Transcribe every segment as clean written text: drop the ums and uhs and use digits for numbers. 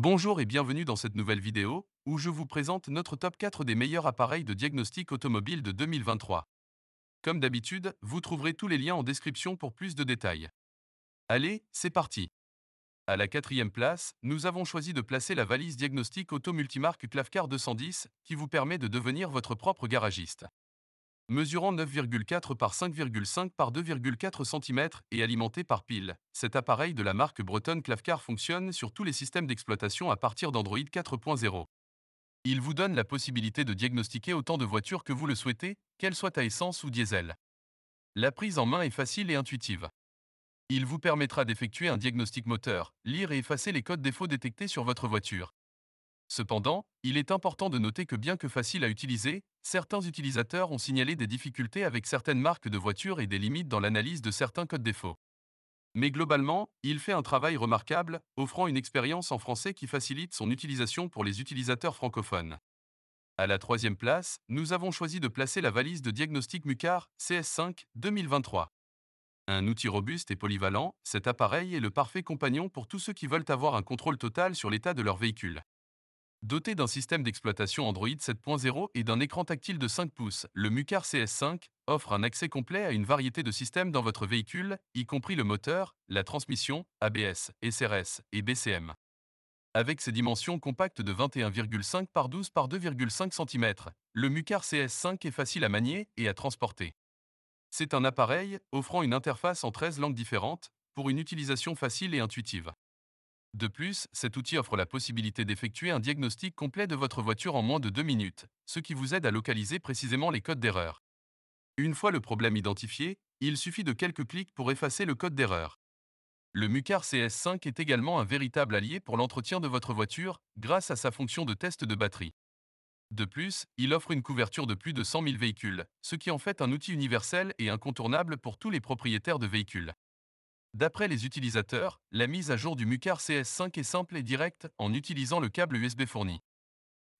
Bonjour et bienvenue dans cette nouvelle vidéo, où je vous présente notre top 4 des meilleurs appareils de diagnostic automobile de 2023. Comme d'habitude, vous trouverez tous les liens en description pour plus de détails. Allez, c'est parti. À la quatrième place, nous avons choisi de placer la valise diagnostic auto multimarque Clavcar 210, qui vous permet de devenir votre propre garagiste. Mesurant 9,4 par 5,5 par 2,4 cm et alimenté par pile, cet appareil de la marque bretonne Clavcar fonctionne sur tous les systèmes d'exploitation à partir d'Android 4.0. Il vous donne la possibilité de diagnostiquer autant de voitures que vous le souhaitez, qu'elles soient à essence ou diesel. La prise en main est facile et intuitive. Il vous permettra d'effectuer un diagnostic moteur, lire et effacer les codes défauts détectés sur votre voiture. Cependant, il est important de noter que bien que facile à utiliser, certains utilisateurs ont signalé des difficultés avec certaines marques de voitures et des limites dans l'analyse de certains codes défauts. Mais globalement, il fait un travail remarquable, offrant une expérience en français qui facilite son utilisation pour les utilisateurs francophones. À la troisième place, nous avons choisi de placer la valise de diagnostic Mucar CS5 2023. Un outil robuste et polyvalent, cet appareil est le parfait compagnon pour tous ceux qui veulent avoir un contrôle total sur l'état de leur véhicule. Doté d'un système d'exploitation Android 7.0 et d'un écran tactile de 5 pouces, le Mucar CS5 offre un accès complet à une variété de systèmes dans votre véhicule, y compris le moteur, la transmission, ABS, SRS et BCM. Avec ses dimensions compactes de 21,5 par 12 par 2,5 cm, le Mucar CS5 est facile à manier et à transporter. C'est un appareil offrant une interface en 13 langues différentes pour une utilisation facile et intuitive. De plus, cet outil offre la possibilité d'effectuer un diagnostic complet de votre voiture en moins de 2 minutes, ce qui vous aide à localiser précisément les codes d'erreur. Une fois le problème identifié, il suffit de quelques clics pour effacer le code d'erreur. Le Mucar CS5 est également un véritable allié pour l'entretien de votre voiture, grâce à sa fonction de test de batterie. De plus, il offre une couverture de plus de 100 000 véhicules, ce qui en fait un outil universel et incontournable pour tous les propriétaires de véhicules. D'après les utilisateurs, la mise à jour du Mucar CS5 est simple et directe en utilisant le câble USB fourni.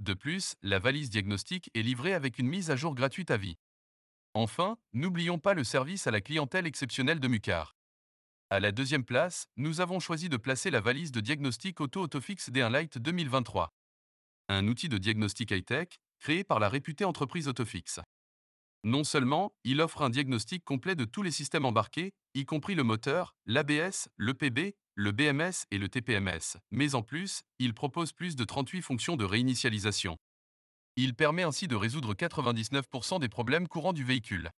De plus, la valise diagnostic est livrée avec une mise à jour gratuite à vie. Enfin, n'oublions pas le service à la clientèle exceptionnel de Mucar. À la deuxième place, nous avons choisi de placer la valise de diagnostic auto Autofix D1 Lite 2023. Un outil de diagnostic high-tech, créé par la réputée entreprise Autofix. Non seulement, il offre un diagnostic complet de tous les systèmes embarqués, y compris le moteur, l'ABS, le PB, le BMS et le TPMS, mais en plus, il propose plus de 38 fonctions de réinitialisation. Il permet ainsi de résoudre 99% des problèmes courants du véhicule.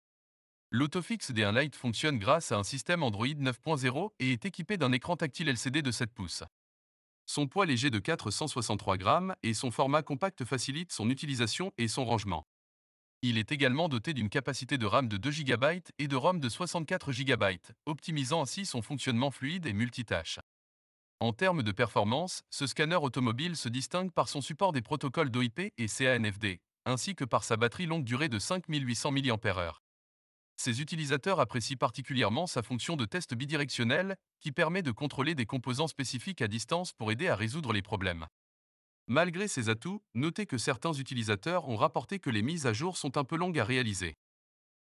L'autofix D1 Lite fonctionne grâce à un système Android 9.0 et est équipé d'un écran tactile LCD de 7 pouces. Son poids léger de 463 grammes et son format compact facilitent son utilisation et son rangement. Il est également doté d'une capacité de RAM de 2 Go et de ROM de 64 Go, optimisant ainsi son fonctionnement fluide et multitâche. En termes de performance, ce scanner automobile se distingue par son support des protocoles d'OIP et CANFD, ainsi que par sa batterie longue durée de 5800 mAh. Ses utilisateurs apprécient particulièrement sa fonction de test bidirectionnel, qui permet de contrôler des composants spécifiques à distance pour aider à résoudre les problèmes. Malgré ces atouts, notez que certains utilisateurs ont rapporté que les mises à jour sont un peu longues à réaliser.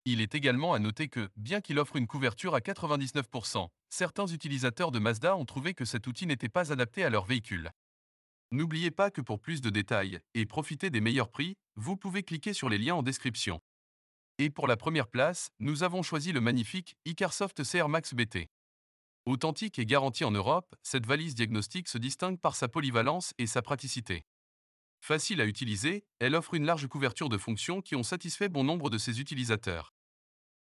Il est également à noter que, bien qu'il offre une couverture à 99%, certains utilisateurs de Mazda ont trouvé que cet outil n'était pas adapté à leur véhicule. N'oubliez pas que pour plus de détails et profiter des meilleurs prix, vous pouvez cliquer sur les liens en description. Et pour la première place, nous avons choisi le magnifique Icarsoft CR Max BT. Authentique et garantie en Europe, cette valise diagnostic se distingue par sa polyvalence et sa praticité. Facile à utiliser, elle offre une large couverture de fonctions qui ont satisfait bon nombre de ses utilisateurs.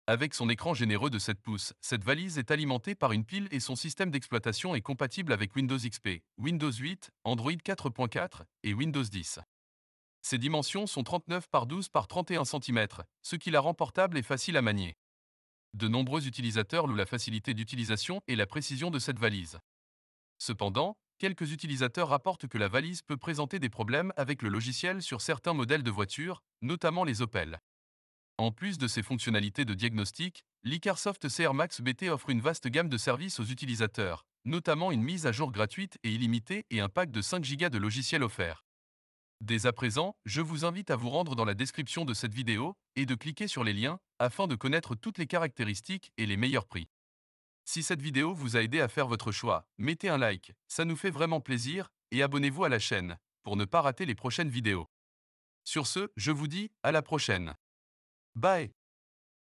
Avec son écran généreux de 7 pouces, cette valise est alimentée par une pile et son système d'exploitation est compatible avec Windows XP, Windows 8, Android 4.4 et Windows 10. Ses dimensions sont 39 par 12 par 31 cm, ce qui la rend portable et facile à manier. De nombreux utilisateurs louent la facilité d'utilisation et la précision de cette valise. Cependant, quelques utilisateurs rapportent que la valise peut présenter des problèmes avec le logiciel sur certains modèles de voitures, notamment les Opel. En plus de ses fonctionnalités de diagnostic, l'Icarsoft CR Max BT offre une vaste gamme de services aux utilisateurs, notamment une mise à jour gratuite et illimitée et un pack de 5 Go de logiciels offerts. Dès à présent, je vous invite à vous rendre dans la description de cette vidéo et de cliquer sur les liens afin de connaître toutes les caractéristiques et les meilleurs prix. Si cette vidéo vous a aidé à faire votre choix, mettez un like, ça nous fait vraiment plaisir, et abonnez-vous à la chaîne pour ne pas rater les prochaines vidéos. Sur ce, je vous dis à la prochaine. Bye!